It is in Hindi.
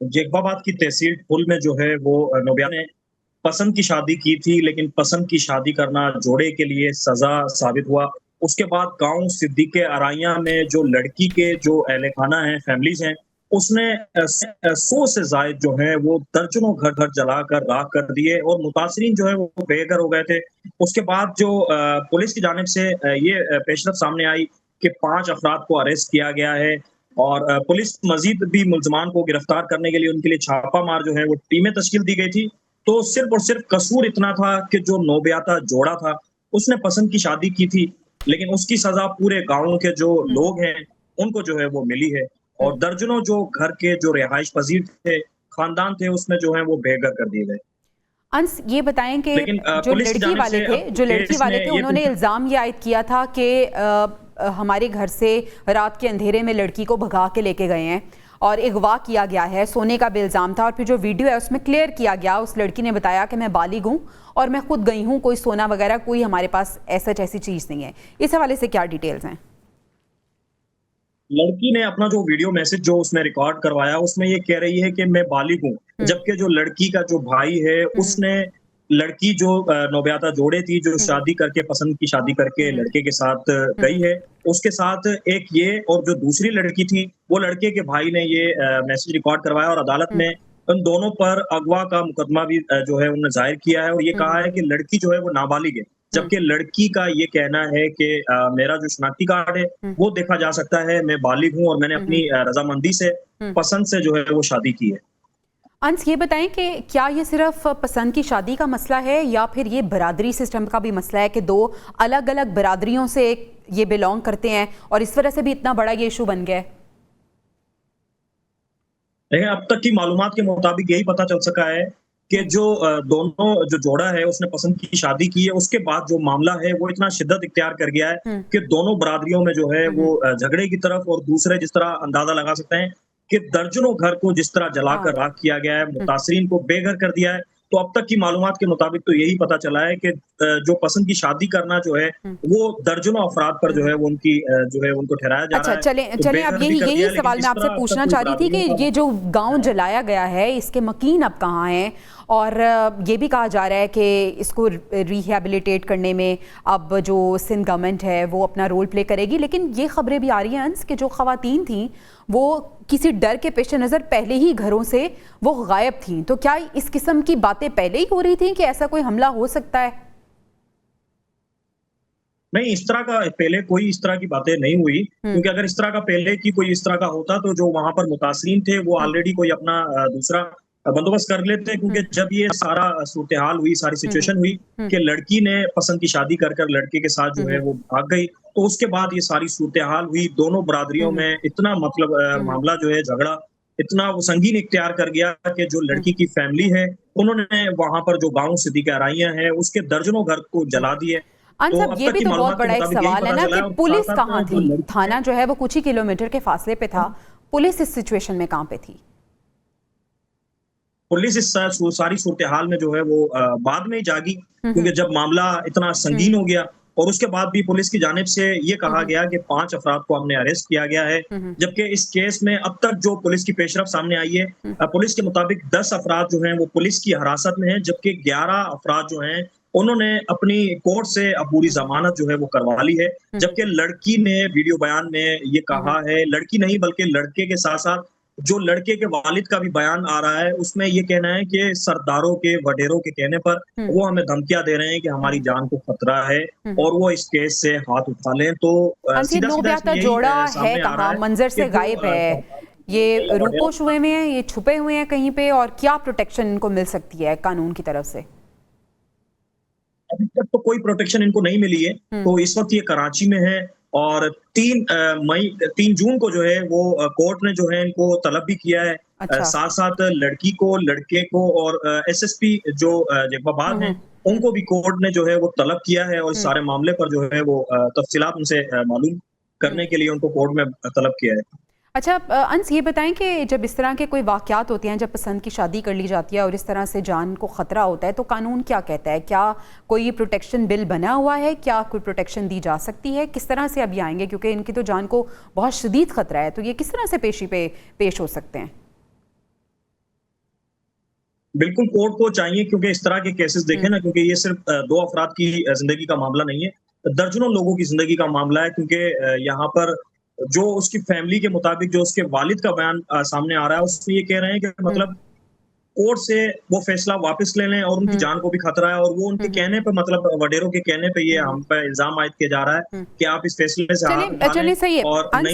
जेकबाबाद की तहसील ठुल में जो है वो नोबिया ने पसंद की शादी की थी, लेकिन पसंद की शादी करना जोड़े के लिए सज़ा साबित हुआ। उसके बाद गाँव सिद्दीक़े अराइयाँ में जो लड़की के जो अहल-ए-खाना हैं, फैमिलीज़ हैं, उसने 100 से ज़ायद जो हैं वो दर्जनों घर-घर जलाकर राख कर दिए और मुतासिरीन जो है वो बेघर हो गए थे। उसके बाद जो पुलिस की जानिब से ये पेशरफ सामने आई कि 5 अफराद को अरेस्ट किया गया है और पुलिस मज़ीद भी मुल्ज़मान को गिरफ्तार करने के लिए उनके लिए छापामार जो है वो टीमें तश्कील दी गई थी। तो सिर्फ़ और सिर्फ़ कसूर इतना था कि जो नौबियाता जोड़ा था, उसने पसंद की शादी की थी, लेकिन उसकी सज़ा पूरे गाँव के जो हुँ, लोग हैं, उनको जो है वो मिली है हुँ। और दर्जनों जो घर के जो रिहाइश पज़ीर थे, ख़ानदान थे, उसमें जो है वो बेघर कर दिए गए। अंस ये बताएँ कि लेकिन जो पुलिस की लड़की जानिब वाले से थे अब जो लड़की केस में वाले थे ये उन्होंने इल्ज़ाम ये आयद किया था कि हमारे घर से रात के अंधेरे में लड़की को भगा के लेके गए हैं और अगवा किया गया है, सोने का भी इल्ज़ाम था। और फिर जो वीडियो है उसमें क्लियर किया गया, उस लड़की ने बताया कि मैं बालिग हूँ और मैं खुद गई हूँ, कोई सोना वगैरह कोई हमारे पास ऐसी चीज़ नहीं है। इस हवाले से क्या डिटेल्स हैं? लड़की ने अपना जो वीडियो मैसेज जो उसने रिकॉर्ड करवाया, उसमें ये कह रही है कि मैं बालिग हूँ। हुँ, जबकि जो लड़की का जो भाई है, हुँ, हुँ, उसने लड़की जो नौबियाता जोड़े थी, जो हुँ, शादी करके पसंद की शादी करके हुँ, लड़के के साथ हुँ, गई है, उसके साथ एक ये और जो दूसरी लड़की थी, वो लड़के के भाई ने ये मैसेज रिकॉर्ड करवाया और अदालत हुँ, में उन दोनों पर अगवा का मुकदमा भी जो है उन्होंने ज़ाहिर किया है और ये हुँ, कहा हुँ, है कि लड़की जो है वो नाबालिग है। हुँ, जबकि लड़की का ये कहना है कि मेरा जो शनाख्ती कार्ड है, हुँ, वो देखा जा सकता है, मैं बालिग हूँ और मैंने हुँ, हुँ, अपनी रज़ामंदी से, हुँ। पसंद से जो है वो शादी की है। अंस ये बताएं कि क्या ये सिर्फ पसंद की शादी का मसला है या फिर ये बरादरी सिस्टम का भी मसला है कि दो अलग अलग बरादरियों से ये बिलोंग करते हैं और इस वजह से भी इतना बड़ा ये इशू बन गया है? देखिए, अब तक की मालूमात के मुताबिक यही पता चल सका है कि हुँ, जो दोनों जो जोड़ा है उसने पसंद की शादी की है, उसके बाद जो मामला है वो इतना शिद्दत इख्तियार कर गया है हुँ, कि दोनों बरादरियों में जो है हुँ, वो हुँ। झगड़े की तरफ और दूसरे जिस तरह अंदाज़ा लगा सकते हैं कि दर्जनों घर को जिस तरह जलाकर आग। राख किया गया है, हुँ, मुतासरीन को बेघर कर दिया है। तो अब तक की मालूमात के मुताबिक तो यही पता चला है कि जो पसंद की शादी करना जो है, हुँ, वो दर्जनों अफ़राद पर हुँ, जो हुँ। है वो उनकी जो है उनको ठहराया जा रहा अच्छा, है, चलें तो चलें अब बेघर भी यही कर दिया यही है, लेकिन सवाल मैं इस आपसे तरह अब तक पूछना कोई चाह रही थी कि बरादरियों का ये जो गाँव जलाया गया है, इसके मकीन अब कहाँ हैं? और ये भी कहा जा रहा है कि इसको रिहैबिलिटेट करने में अब जो सिंध गवर्नमेंट है, वो अपना रोल प्ले करेगी। लेकिन ये खबरें भी आ रही हैं अंस कि जो ख़वातीन थीं, वो किसी डर के पेश नज़र पहले ही घरों से वो गायब थीं। तो क्या इस किस्म की बातें पहले ही हो रही थीं कि ऐसा कोई हमला हो सकता है? नहीं, इस तरह का पहले कोई इस तरह की बातें नहीं हुई, हुँ, क्योंकि अगर इस तरह का पहले की कोई इस तरह का होता, तो जो वहाँ पर मुतासरीन थे, वो हुँ, ऑलरेडी कोई अपना दूसरा बंदोबस्त कर लेते, हुँ, क्योंकि जब ये सारा सूरत-ए-हाल हुई, सारी हुँ, हुँ, सिचुएशन हुई हुँ, कि लड़की ने पसंद की शादी कर कर लड़के के साथ हुँ, जो है हुँ, वो भाग गई, तो उसके बाद ये सारी सूरत-ए-हाल हुई, दोनों हुँ, बरादरियों हुँ, में इतना मतलब हुँ, हुँ, मामला जो है झगड़ा, इतना वो संगीन इख्तियार कर गया कि जो हुँ, लड़की की फैमिली है, उन्होंने वहाँ पर जो गाँव सिद्दीक़े अराइयाँ हैं, उसके दर्जनों घर को हुँ। जला दिए। अंस तो अब अब ये तक भी की तो बहुत मालूमात के बड़ा एक मुताबिक यही सवाल है पता ना चला कि है और पुलिस साथ-साथ कहाँ जो थी? लड़की है थाना जो है वो कुछ ही किलोमीटर के फासले पे था। पुलिस इस सिचुएशन में कहाँ पे थी? पुलिस इस सारी सूरत-ए-हाल में जो है वो बाद में ही जागी, हुँ, क्योंकि हुँ, जब मामला इतना हुँ, संगीन हुँ, हो गया और उसके बाद भी पुलिस की जानिब से ये हुँ, कहा हुँ, गया कि 5 अफराद को हमने अरेस्ट किया गया है। हुँ, हुँ, जबकि इस केस में अब तक जो पुलिस की पेशरफ्त सामने आई है, हुँ, पुलिस के मुताबिक 10 अफराद जो हैं वो पुलिस की हिरासत में हैं, जबकि 11 अफराद जो हैं, उन्होंने अपनी कोर्ट से अबूरी हुँ, हुँ, ज़मानत जो है वो करवा ली है। हुँ, हुँ, जबकि लड़की ने वीडियो बयान में ये हुँ, हुँ। कहा है, लड़की नहीं बल्कि लड़के के साथ-साथ जो लड़के के वालिद का भी बयान आ रहा है, उसमें ये कहना है कि सरदारों के, वडेरों के कहने पर हुँ, वो हमें धमकियाँ दे रहे हैं कि हुँ, हमारी हुँ, जान को खतरा है हुँ, हुँ। और वो इस केस से हाथ उठा लें। तो अंस ये सीधा-सीधा इसमें नौब्याता यही जोड़ा है सामने आ रहा कहाँ? है मंज़र कि से जो गायब है। सरदार हैं या ये वडेरों रूपोश हुए हुए हैं, ये छुपे हुए हैं कहीं पे और क्या प्रोटेक्शन इनको मिल सकती है कानून की तरफ से? अभी तक तो कोई प्रोटेक्शन इनको नहीं मिली है। हुँ, तो इस वक़्त ये कराची में है और 3 जून को जो है वो कोर्ट ने जो है इनको तलब भी किया है। अच्छा। साथ-साथ लड़की को, लड़के को और एसएसपी जो हुँ, जेकबाबाद हैं, हुँ, हुँ, उनको भी कोर्ट ने जो है वो तलब किया है और इस हुँ, सारे मामले पर जो है वो तफ़सीलात उनसे मालूम हुँ। करने के लिए उनको कोर्ट में तलब किया है। अच्छा अंस ये बताएं कि जब इस तरह के कोई वाक़यात होते हैं, जब पसंद की शादी कर ली जाती है और इस तरह से जान को ख़तरा होता है, तो कानून क्या कहता है? क्या कोई प्रोटेक्शन बिल बना हुआ है? क्या कोई प्रोटेक्शन दी जा सकती है? किस तरह से अभी आएंगे? क्योंकि इनकी तो जान को बहुत शदीद ख़तरा है, तो ये किस तरह से पेश हो सकते हैं? बिल्कुल कोर्ट को चाहिए, क्योंकि इस तरह के केसेस देखें ना, क्योंकि ये सिर्फ 2 अफराद की ज़िंदगी का मामला नहीं है, दर्जनों लोगों की ज़िंदगी का मामला है, क्योंकि यहाँ पर जो उसकी फैमिली के मुताबिक जो उसके वालिद का बयान सामने आ रहा है, उसमें ये कह रहे हैं कि हुँ, मतलब कोर्ट से वो फैसला वापस ले लें और उनकी हुँ, जान को भी खतरा है, और वो उनके हुँ, कहने पे, मतलब वडेरों के कहने पे ये हुँ, हम पे इल्ज़ाम आयद किया जा रहा है हुँ। कि आप इस फैसले से हाथ उठा लें चलिए सही है। और नई